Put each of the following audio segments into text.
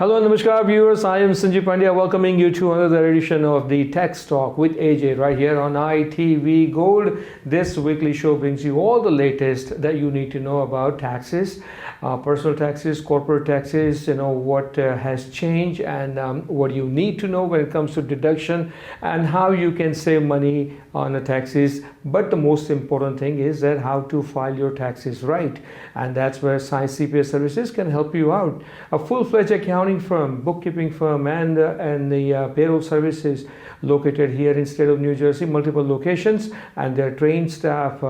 Hello, Namaskar viewers. I am Sanjeev Pandya welcoming you to another edition of the Tax Talk with AJ right here on ITV Gold. This weekly show brings you all the latest that you need to know about taxes, personal taxes, corporate taxes, what has changed and what you need to know when it comes to deduction and how you can save money on the taxes. But the most important thing is that how to file your taxes right. And that's where Science CPA Services can help you out. A full-fledged accounting firm, bookkeeping firm, and the payroll services located here in state of New Jersey, multiple locations, and their trained staff,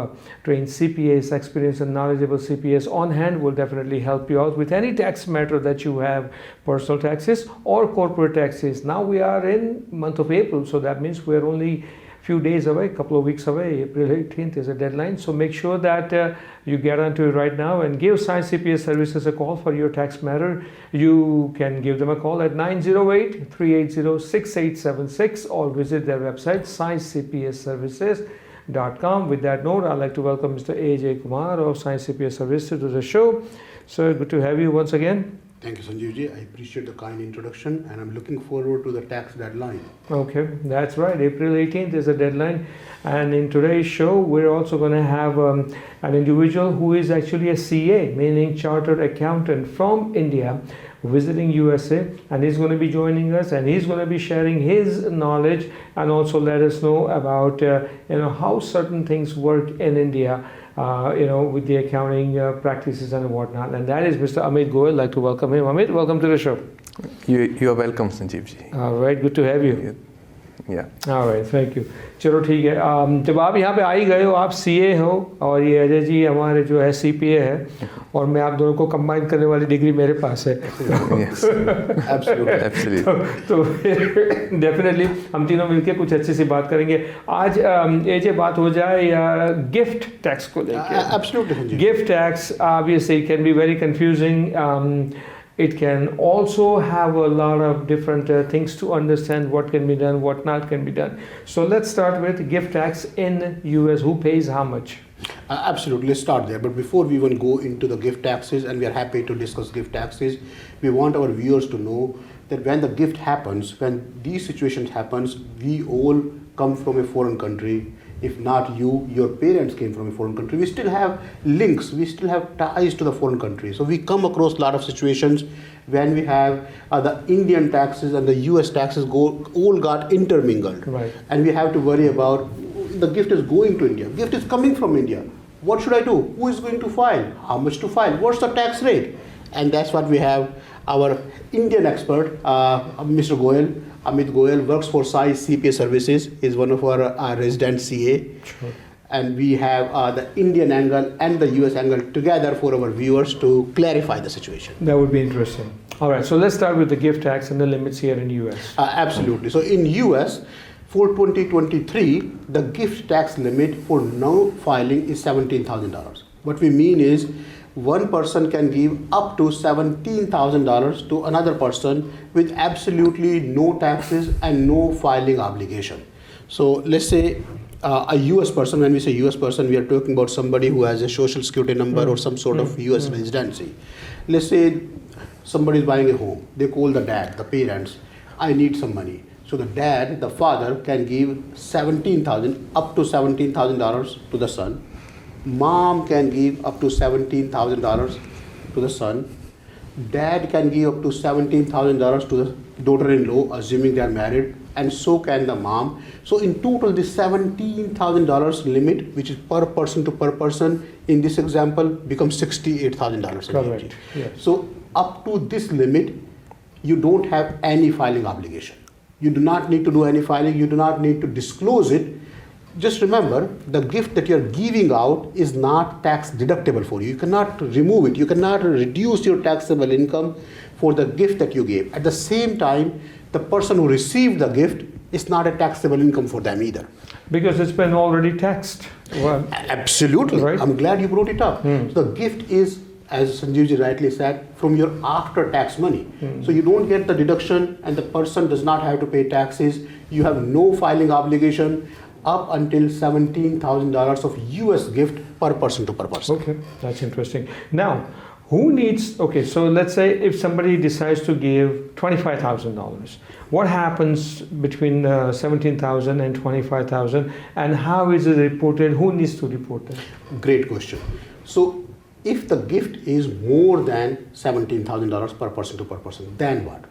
trained CPAs, experienced and knowledgeable CPAs on hand will definitely help you out with any tax matter that you have, personal taxes or corporate taxes. Now we are in month of April, so that means we're only few days away, couple of weeks away. April 18th is a deadline, so make sure that you get onto it right now and give Science CPA Services a call for your tax matter. You can give them a call at 908-380-6876 or visit their website sciencecpaservices.com. With that note, I'd like to welcome Mr. AJ Kumar of Science CPA Services to the show. Sir, good to have you once again. Thank you, Sanjeevji. I appreciate the kind introduction and I'm looking forward to the tax deadline. Okay, that's right. April 18th is the deadline. And in today's show, we're also going to have an individual who is actually a CA, meaning Chartered Accountant from India, visiting USA, and he's going to be joining us and he's going to be sharing his knowledge and also let us know about how certain things work in India. With the accounting practices and whatnot. And that is Mr. Amit Goel. I'd like to welcome him. Amit, welcome to the show. You are welcome, Sanjeevji. All right, good to have you. Yeah. All right, thank you. चलो ठीक है. जब आप यहाँ पे आ ही गए हो, आप CA हो और ये अजय जी हमारे जो है CPA है और मैं आप दोनों को कंबाइन करने वाली डिग्री मेरे पास है. Yes. Absolutely. तो डेफिनेटली हम तीनों मिलके कुछ अच्छी सी बात करेंगे. आज AJ बात हो जाए गिफ्ट टैक्स को लेके. Absolutely. Gift tax obviously can be very confusing. It can also have a lot of different things to understand what can be done, what not can be done. So let's start with gift tax in US. Who pays how much? Absolutely, let's start there. But before we even go into the gift taxes, and we are happy to discuss gift taxes, we want our viewers to know that when the gift happens, when these situations happens, we all come from a foreign country. If not you, your parents came from a foreign country. We still have links, we still have ties to the foreign country. So we come across a lot of situations when we have the Indian taxes and the US taxes all got intermingled. Right. And we have to worry about the gift is going to India, gift is coming from India. What should I do? Who is going to file? How much to file? What's the tax rate? And that's what we have our Indian expert, Mr. Goel. Amit Goel works for Science CPA Services, is one of our resident CA. Sure. And we have the Indian angle and the US angle together for our viewers to clarify the situation. That would be interesting. All right, so let's start with the gift tax and the limits here in US. Absolutely. So in US, for 2023, the gift tax limit for no filing is $17,000. What we mean is, one person can give up to $17,000 to another person with absolutely no taxes and no filing obligation. So let's say a US person, when we say US person, we are talking about somebody who has a social security number or some sort of US residency. Let's say somebody is buying a home. They call the dad, the parents, I need some money. So the dad, the father, can give up to $17,000 to the son. Mom can give up to $17,000 to the son. Dad can give up to $17,000 to the daughter-in-law, assuming they are married, and so can the mom. So in total, this $17,000 limit, which is per person to per person, in this example, becomes $68,000. Correct. Yes. So up to this limit, you don't have any filing obligation. You do not need to do any filing. You do not need to disclose it. Just remember, the gift that you're giving out is not tax deductible for you. You cannot remove it. You cannot reduce your taxable income for the gift that you gave. At the same time, the person who received the gift is not a taxable income for them either. Because it's been already taxed. Well, absolutely. Right? I'm glad you brought it up. So the gift is, as Sanjeevji rightly said, from your after-tax money. So you don't get the deduction and the person does not have to pay taxes. You have no filing obligation up until $17,000 of US gift per person to per person. Okay, that's interesting. Now, Who needs, okay, so let's say if somebody decides to give $25,000, what happens between 17,000 and 25,000, and how is it reported? Who needs to report it? Great question. So if the gift is more than $17,000 per person to per person, then what?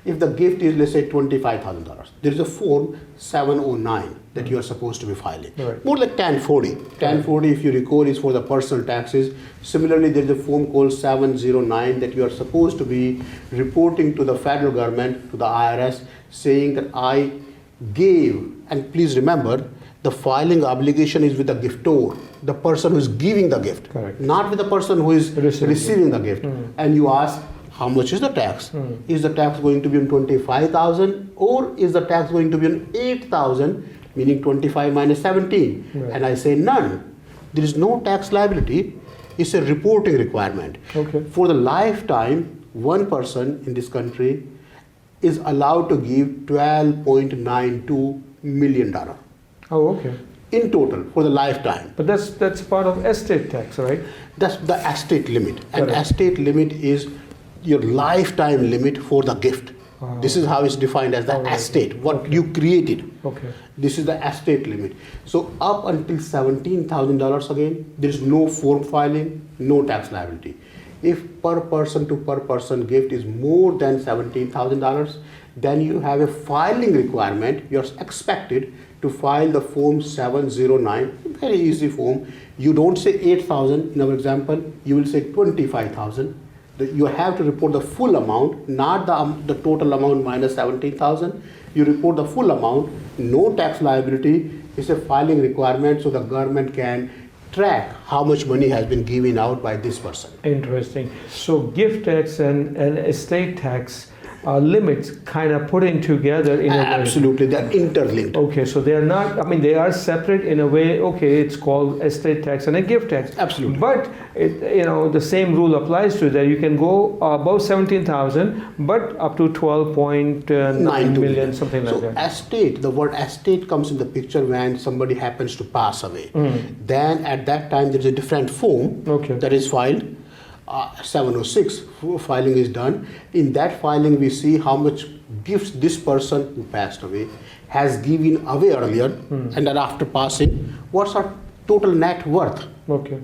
If the gift is, let's say, $25,000, there is a form 709 that you are supposed to be filing. Right. More like 1040. 1040, if you recall, is for the personal taxes. Similarly, there is a form called 709 that you are supposed to be reporting to the federal government, to the IRS, saying that I gave, and please remember, the filing obligation is with the giftor, the person who is giving the gift, Correct. not with the person who is receiving the gift. And you ask, how much is the tax? Is the tax going to be on 25,000 or is the tax going to be on 8,000, meaning 25 minus 17? Right. And I say none. There is no tax liability. It's a reporting requirement. Okay. For the lifetime, one person in this country is allowed to give $12.92 million Oh, okay. in total for the lifetime. But that's part of estate tax, right? That's the estate limit. And Correct. estate limit is your lifetime limit for the gift. This is how it's defined as the Alright. estate, what Okay. you created. Okay. This is the estate limit. So up until $17,000 again, there is no form filing, no tax liability. If per person to per person gift is more than $17,000, then you have a filing requirement. You're expected to file the form 709, very easy form. You don't say 8,000 in our example, you will say 25,000. You have to report the full amount, not the total amount minus 17,000. You report the full amount, no tax liability. It's a filing requirement so the government can track how much money has been given out by this person. Interesting. So gift tax and estate tax limits kind of put in together in a way. Absolutely, they're interlinked. Okay, so they are not, I mean, they are separate in a way. Okay, it's called estate tax and a gift tax. Absolutely. But, the same rule applies to that. You can go above 17,000, but up to 12.9 million, something like So that. estate, the word estate comes in the picture when somebody happens to pass away. Then at that time there is a different form Okay. that is filed. 706 filing is done. In that filing we see how much gifts this person who passed away has given away earlier, and then after passing, what's our total net worth? Okay,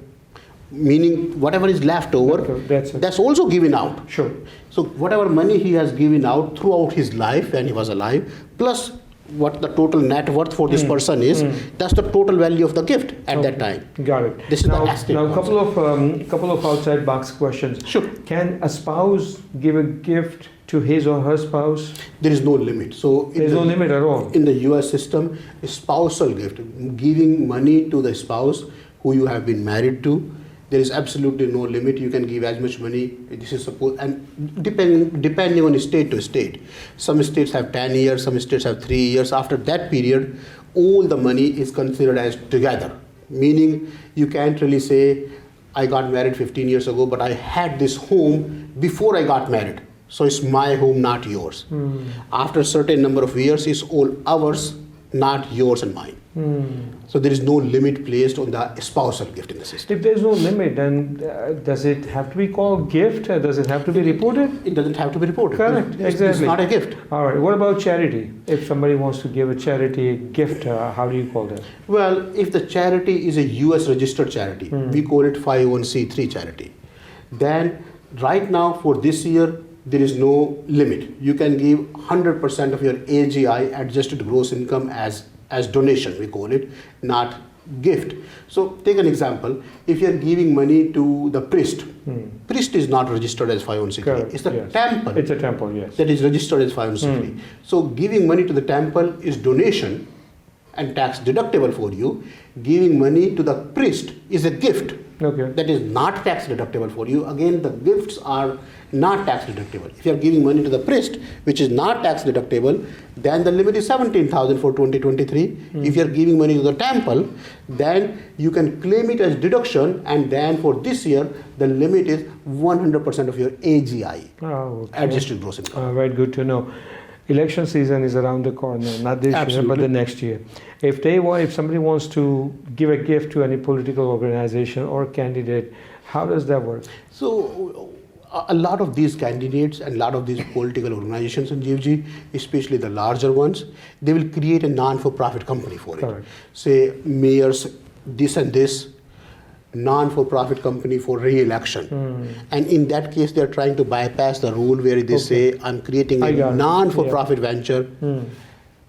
Meaning whatever is left over, that's it. that's also given out. Sure. So whatever money he has given out throughout his life when he was alive, plus what the total net worth for this person is, that's the total value of the gift at that time. Got it. This is now, the estate now concept. couple of outside box questions. Sure. Can a spouse give a gift to his or her spouse? There is no limit. So There's no limit at all. in the US system, a spousal gift, giving money to the spouse who you have been married to, there is absolutely no limit. You can give as much money. This is supposed, and depending on state to state. Some states have 10 years, some states have 3 years. After that period, all the money is considered as together. Meaning you can't really say, I got married 15 years ago, but I had this home before I got married. So it's my home, not yours. After a certain number of years, it's all ours, not yours and mine. So there is no limit placed on the spousal gift in the system. If there's no limit, then does it have to be called gift? Does it have to be reported? It doesn't have to be reported. Correct, It's exactly. not a gift. All right. What about charity? If somebody wants to give a charity gift, how do you call that? Well, if the charity is a US registered charity, we call it 501c3 charity. Then right now for this year, there is no limit. You can give 100% of your AGI, adjusted gross income, as donation, we call it, not gift. So take an example. If you are giving money to the priest, priest is not registered as 501c3. Correct, It's the yes. temple It's a temple, yes. that is registered as 501c3. So giving money to the temple is donation and tax deductible for you. Giving money to the priest is a gift Okay. that is not tax deductible for you. Again, the gifts are not tax deductible. If you are giving money to the priest, which is not tax deductible, then the limit is 17,000 for 2023. If you are giving money to the temple, then you can claim it as deduction, and then for this year, the limit is 100% of your AGI, Oh, okay. adjusted gross income. Very good to know. Election season is around the corner, not this year, but Absolutely. the next year. If somebody wants to give a gift to any political organization or candidate, How does that work? So a lot of these candidates and a lot of these political organizations in GFG, especially the larger ones, they will create a non-for-profit company for it. Correct. Say mayors, this and this, non-for-profit company for re-election. And in that case, they're trying to bypass the rule where they say, I'm creating I a got it. non-for-profit venture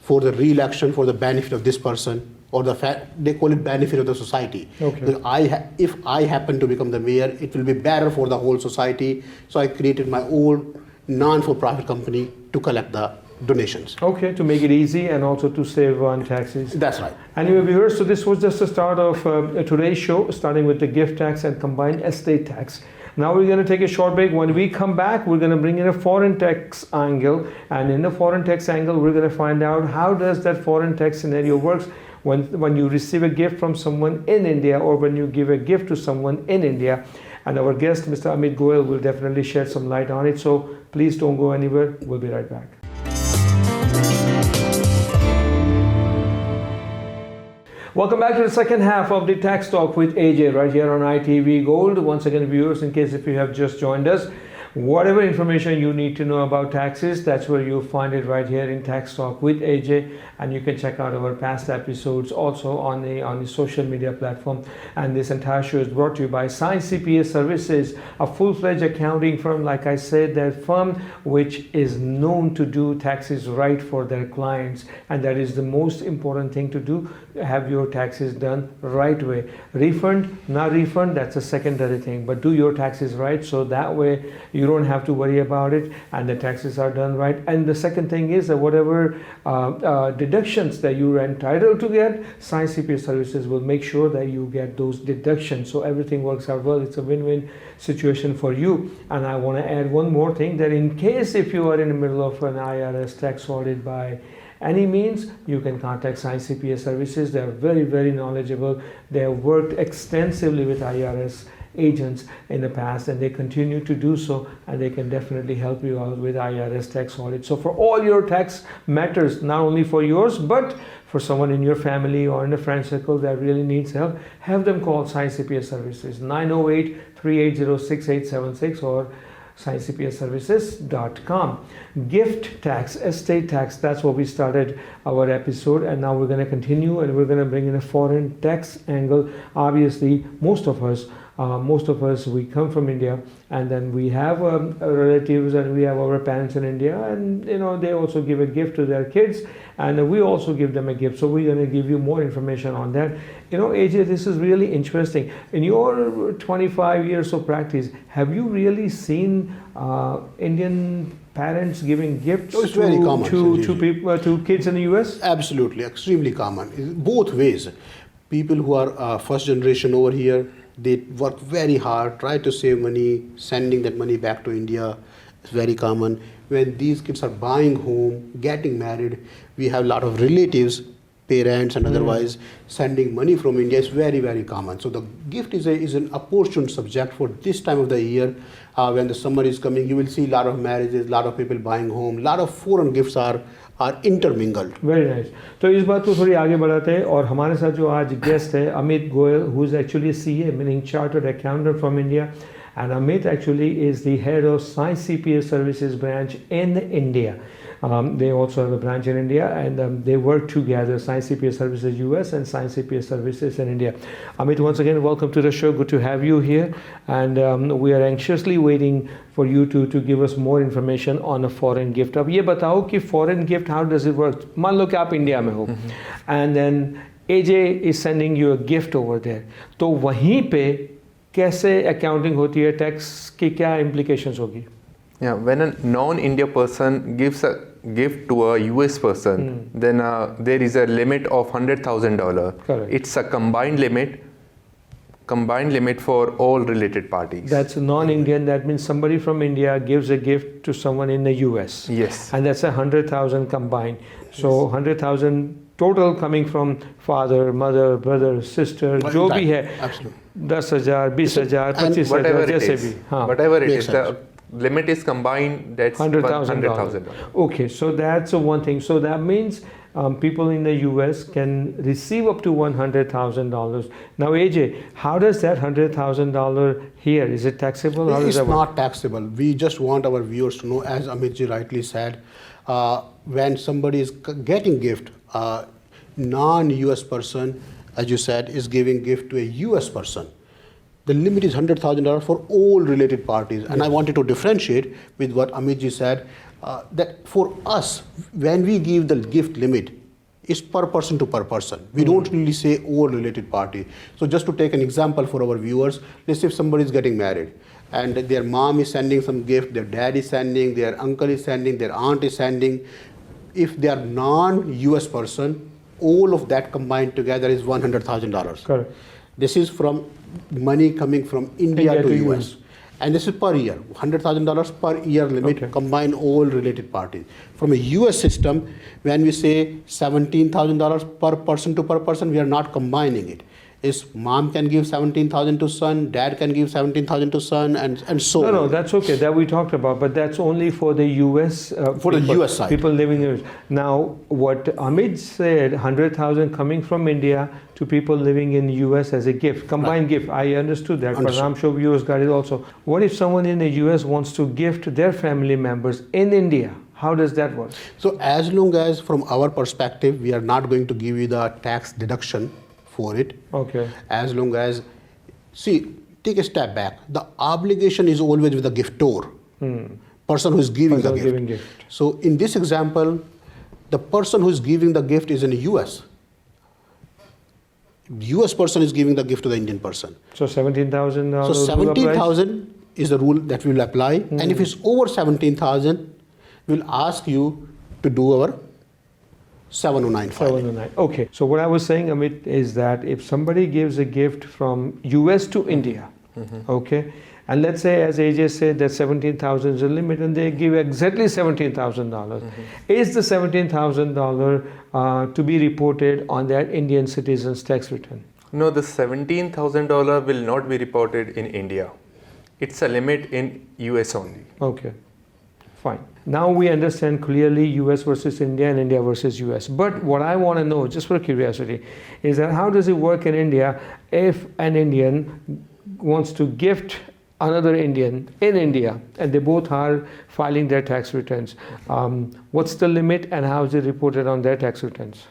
for the re-election for the benefit of this person, or they call it benefit of the society. Okay. Because if I happen to become the mayor, it will be better for the whole society. So I created my own non-for-profit company to collect the donations. Okay, to make it easy and also to save on taxes. That's right. Anyway, viewers, so this was just the start of today's show, starting with the gift tax and combined estate tax. Now we're going to take a short break. When we come back, we're going to bring in a foreign tax angle. And in the foreign tax angle, we're going to find out how does that foreign tax scenario works when you receive a gift from someone in India or when you give a gift to someone in India. And our guest, Mr. Amit Goel, will definitely shed some light on it. So please don't go anywhere. We'll be right back. Welcome back to the second half of the Tax Talk with AJ right here on ITV Gold. Once again, viewers, in case if you have just joined us, whatever information you need to know about taxes, that's where you'll find it right here in Tax Talk with AJ. And you can check out our past episodes also on the social media platform. And this entire show is brought to you by Science CPA Services, a full-fledged accounting firm. Like I said, that firm which is known to do taxes right for their clients. And that is the most important thing to do, have your taxes done right way. Refund, not refund, that's a secondary thing. But do your taxes right, so that way you don't have to worry about it and the taxes are done right. And the second thing is that whatever deductions that you're entitled to get, Science CPA Services will make sure that you get those deductions, so everything works out well. It's a win-win situation for you. And I want to add one more thing, that in case if you are in the middle of an IRS tax audit by any means, you can contact Science CPA Services. They are very, very knowledgeable. They have worked extensively with IRS agents in the past, and they continue to do so, and they can definitely help you out with IRS tax audit. So for all your tax matters, not only for yours, but for someone in your family or in a friend circle that really needs help, have them call Science CPA Services, 908-380-6876 or sciencecpaservices.com. Gift tax, estate tax, that's what we started our episode, and now we're going to continue, and we're going to bring in a foreign tax angle. Obviously, most of us, we come from India, and then we have relatives and we have our parents in India, and they also give a gift to their kids, and we also give them a gift. So we're going to give you more information on that. AJ, this is really interesting. In your 25 years of practice, have you really seen Indian parents giving gifts it's very common, to people, to kids in the US? Absolutely, extremely common. Both ways. People who are first generation over here, they work very hard, try to save money, sending that money back to India is very common. When these kids are buying home, getting married, we have a lot of relatives, parents and otherwise, sending money from India is very, very common. So the gift is an apportioned subject for this time of the year. When the summer is coming, you will see a lot of marriages, a lot of people buying home, a lot of foreign gifts are intermingled. Very nice. तो इस बात को थोड़ी आगे बढ़ाते हैं, और हमारे साथ जो आज गेस्ट है Amit Goyal, who is actually a CA, meaning Chartered Accountant from India, and Amit actually is the head of Science CPA Services branch in India. They also have a branch in India, and they work together, Science CPA Services US and Science CPA Services in India. Amit, once again, welcome to the show. Good to have you here. And we are anxiously waiting for you to give us more information on a foreign gift. अब ये बताओ कि foreign gift, how does it work? मान लो कि आप India में हो, and then AJ is sending you a gift over there. तो वहीं पे कैसे accounting होती है, tax की क्या implications होगी? Yeah, when a non-India person gives a gift to a US person, then there is a limit of $100,000. Correct. It's a combined limit for all related parties. That's non-Indian. That means somebody from India gives a gift to someone in the US. Yes. And that's 100,000 combined. So 100,000 total coming from father, mother, brother, sister, जो भी है, 10,000, 20,000, 25,000, whatever it जैसे is. भी. हाँ. Whatever it Makes is, the limit is combined. That's $100,000. $100,000. Okay, so that's one thing. So that means people in the US can receive up to $100,000. Now, AJ, how does that $100,000 here? Is it taxable? How does It's that work? not taxable. We just want our viewers to know, as Amitji rightly said, when somebody is getting gift, non-US person, as you said, is giving gift to a US person. The limit is $100,000 for all related parties. And I wanted to differentiate with what Amitji said, that for us, when we give the gift limit, it's per person to per person. We don't really say all related party. So just to take an example for our viewers, let's say if somebody is getting married and their mom is sending some gift, their dad is sending, their uncle is sending, their aunt is sending. If they are non-US person, all of that combined together is $100,000. Correct. This is from money coming from India to US. And this is per year, $100,000 per year limit, Okay. combine all related parties. From a US system, when we say $17,000 per person to per person, we are not combining it. Is mom can give 17,000 to son, dad can give 17,000 to son, and so on. No, that's okay. That we talked about, but that's only for the US. For the US side. People living in. Now, what Amit said, 100,000 coming from India to people living in US as a gift, combined gift. I understood that, but Understood. I'm sure viewers got it also. What if someone in the US wants to gift their family members in India? How does that work? So as long as from our perspective, we are not going to give you the tax deduction for it. Okay. As long as, see, take a step back. The obligation is always with the giftor, person who is giving the Person gift. giving gift. So in this example, the person who is giving the gift is in the US. US person is giving the gift to the Indian person. So $17,000. So 17,000 is the rule that we will apply. And if it's over 17,000, we'll ask you to do our 709 filing. 709. Okay. So what I was saying, Amit, is that if somebody gives a gift from US to India, okay, and let's say, as AJ said, that 17,000 is the limit, and they give exactly $17,000, is the $17,000 to be reported on that Indian citizen's tax return? No, the $17,000 will not be reported in India. It's a limit in US only. Okay. Fine. Now we understand clearly US versus India and India versus US. But what I want to know, just for curiosity, is that how does it work in India if an Indian wants to gift another Indian in India and they both are filing their tax returns? What's the limit and how is it reported on their tax returns?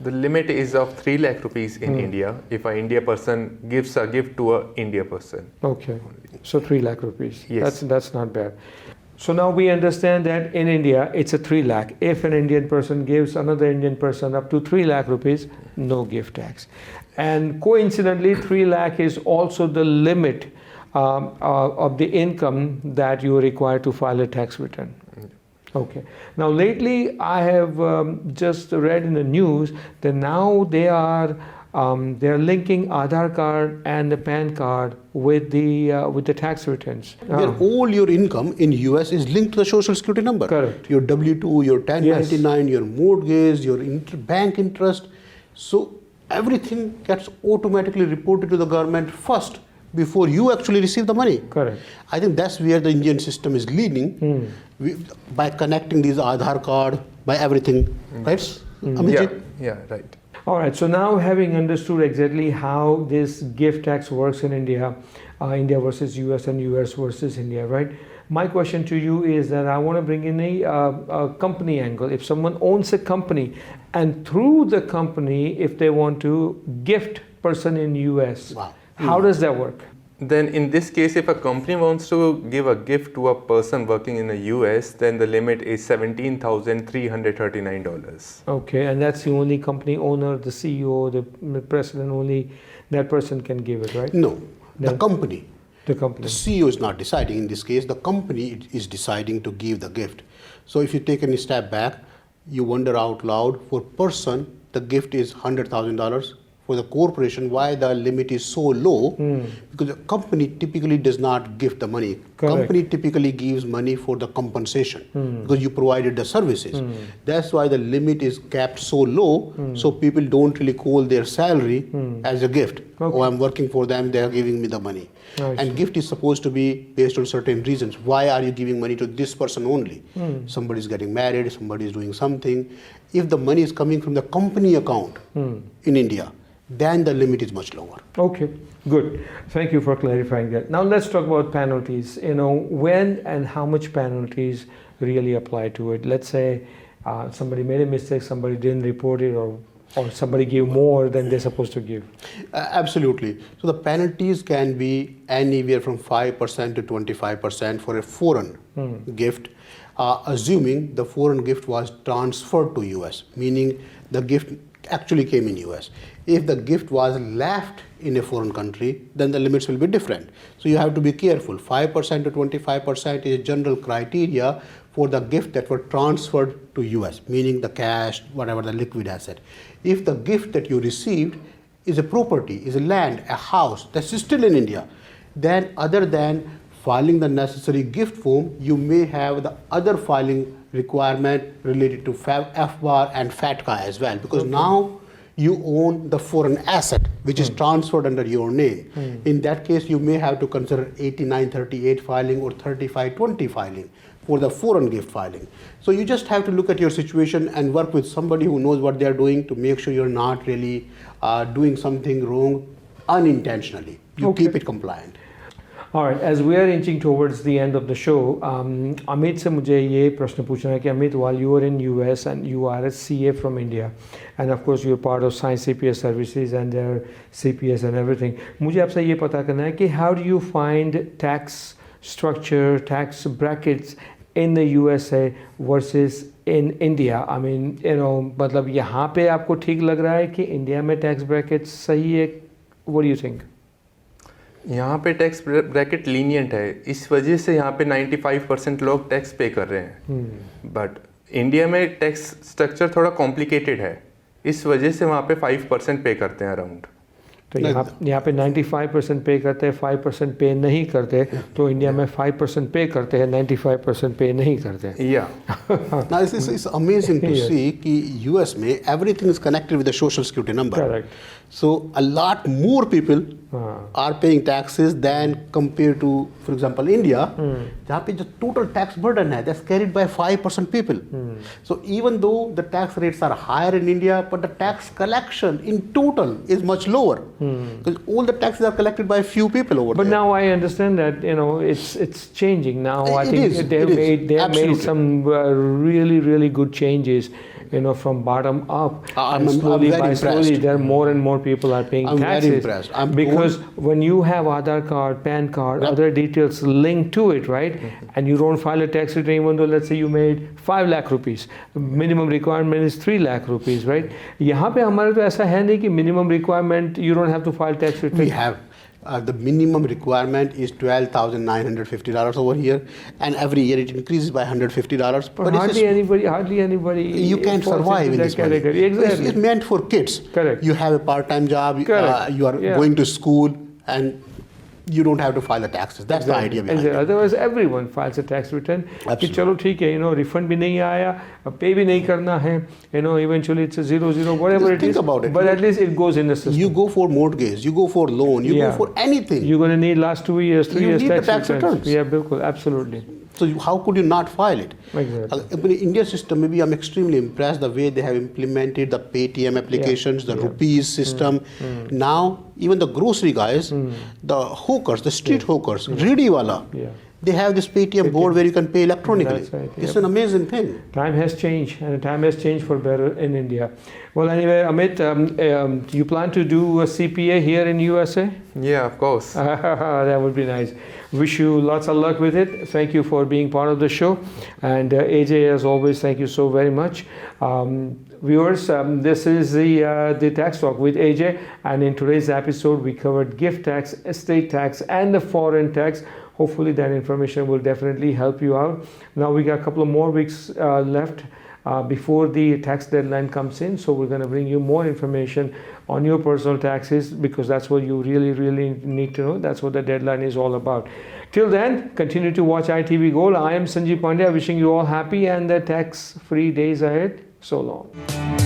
The limit is of 3 lakh rupees in India if an India person gives a gift to a India person. Okay. So 3 lakh rupees. Yes. That's not bad. So now we understand that in India it's a 3 lakh. If an Indian person gives another Indian person up to 3 lakh rupees, no gift tax. And coincidentally, 3 lakh is also the limit of the income that you are required to file a tax return. Okay. Now lately I have just read in the news that now they are linking Aadhaar card and the PAN card with the tax returns. Where all your income in US is linked to the social security number. Correct. Your W-2, your 1099, your mortgage, your bank interest. So everything gets automatically reported to the government first before you actually receive the money. Correct. I think that's where the Indian system is leading by connecting these Aadhaar card, by everything. Right? Amitji? Yeah, right. All right, so now having understood exactly how this gift tax works in India, India versus US and US versus India, right? My question to you is that I want to bring in a company angle. If someone owns a company and through the company, if they want to gift person in US, Wow. how does that work? Then in this case, if a company wants to give a gift to a person working in the US, then the limit is $17,339. Okay, and that's the only company owner, the CEO, the president, only that person can give it, right? No, the Then- company. The company. The CEO is not deciding in this case, the company is deciding to give the gift. So if you take a step back, you wonder out loud, for person, the gift is $100,000. for the corporation, why the limit is so low, because the company typically does not give the money. Correct. Company typically gives money for the compensation because you provided the services. That's why the limit is kept so low, so people don't really call their salary as a gift. Okay. Oh, I'm working for them, they are giving me the money. I see. And gift is supposed to be based on certain reasons. Why are you giving money to this person only? Somebody's getting married, somebody's doing something. If the money is coming from the company account in India, then the limit is much lower. Okay, good. Thank you for clarifying that. Now let's talk about penalties. When and how much penalties really apply to it? Let's say somebody made a mistake, somebody didn't report it, or somebody gave more than they're supposed to give. Absolutely. So the penalties can be anywhere from 5% to 25% for a foreign gift, assuming the foreign gift was transferred to US, meaning the gift actually came in US. If the gift was left in a foreign country, then the limits will be different. So you have to be careful. 5% to 25% is general criteria for the gift that were transferred to US, meaning the cash, whatever the liquid asset. If the gift that you received is a property, is a land, a house that's still in India, then other than filing the necessary gift form, you may have the other filing requirement related to FBAR and FATCA as well, because now you own the foreign asset which is transferred under your name. In that case, you may have to consider 8938 filing or 3520 filing for the foreign gift filing. So you just have to look at your situation and work with somebody who knows what they are doing to make sure you're not really doing something wrong unintentionally. You keep it compliant. All right, as we are inching towards the end of the show, Amit से मुझे ये प्रश्न पूछना है कि Amit, while you are in US and you are a CA from India, and of course you're part of Science CPS services and their CPS and everything, मुझे आपसे ये पता करना है कि how do you find tax structure, tax brackets in the USA versus in India? I mean, मतलब यहाँ पे आपको ठीक लग रहा है कि इंडिया में tax brackets सही है? What do you think? यहाँ पे टैक्स ब्रैकेट लीनियंट है, इस वजह से यहाँ पे 95% लोग टैक्स पे कर रहे हैं. बट इंडिया में टैक्स स्ट्रक्चर थोड़ा कॉम्प्लिकेटेड है, इस वजह से वहाँ पे 5% पे करते हैं अराउंड. तो यहाँ पे 95% पे करते हैं, 5% पे नहीं करते. तो इंडिया में 5% पे करते हैं, 95% पे नहीं करते. Yeah. Now it's amazing to see कि US में everything is connected with the social security number. Correct. So a lot more people are paying taxes than compared to, for example, India, जहाँ पे जो total tax burden है, that's carried by 5% people. So even though the tax rates are higher in India, but the tax collection in total is much lower. Because all the taxes are collected by a few people over But there. now I understand that it's changing now. I It think is, they it have is. made Absolutely. some really good changes. From bottom up, I'm and slowly very by slowly, impressed. there are more and more people are paying I'm taxes. very impressed. Because when you have Aadhaar card, PAN card, other details linked to it, right? And you don't file a tax return, even though let's say you made 5 lakh rupees, minimum requirement is 3 lakh rupees, right? यहाँ पे हमारे तो ऐसा है नहीं कि minimum requirement you don't have to file tax return. We have. The minimum requirement is $12,950 over here, and every year it increases by $150. But hardly anybody. You can't falls survive into in that this money. category. Exactly. It's meant for kids. Correct. You have a part-time job. Correct. You are going to school, and you don't have to file the taxes. That's the idea behind it. Otherwise, everyone files a tax return. कि Absolutely. चलो ठीक है, refund भी नहीं आया, pay भी नहीं करना है, eventually it's a 0-0, whatever Just it think is. about it. But at least it goes in the system. You go for mortgage, you go for loan, you go for anything. You're going to need last 2 years, 3 You years need the tax tax returns. returns. Yeah, बिल्कुल, absolutely. So how could you not file it? Exactly. In India system, maybe I'm extremely impressed the way they have implemented the Paytm applications, the rupees system. Now, even the grocery guys, the hawkers, the street hawkers, Ready Wala, they have this Paytm board where you can pay electronically. That's right, It's an amazing thing. Time has changed, and time has changed for better in India. Well, anyway, Amit, you plan to do a CPA here in USA? Yeah, of course. That would be nice. Wish you lots of luck with it. Thank you for being part of the show. And AJ, as always, thank you so very much. Viewers, this is the Tax Talk with AJ. And in today's episode, we covered gift tax, estate tax, and the foreign tax. Hopefully that information will definitely help you out. Now we got a couple of more weeks left before the tax deadline comes in. So we're going to bring you more information on your personal taxes, because that's what you really need to know. That's what the deadline is all about. Till then, continue to watch ITV Gold. I am Sanjeev Pandya, wishing you all happy and tax-free days ahead. So long.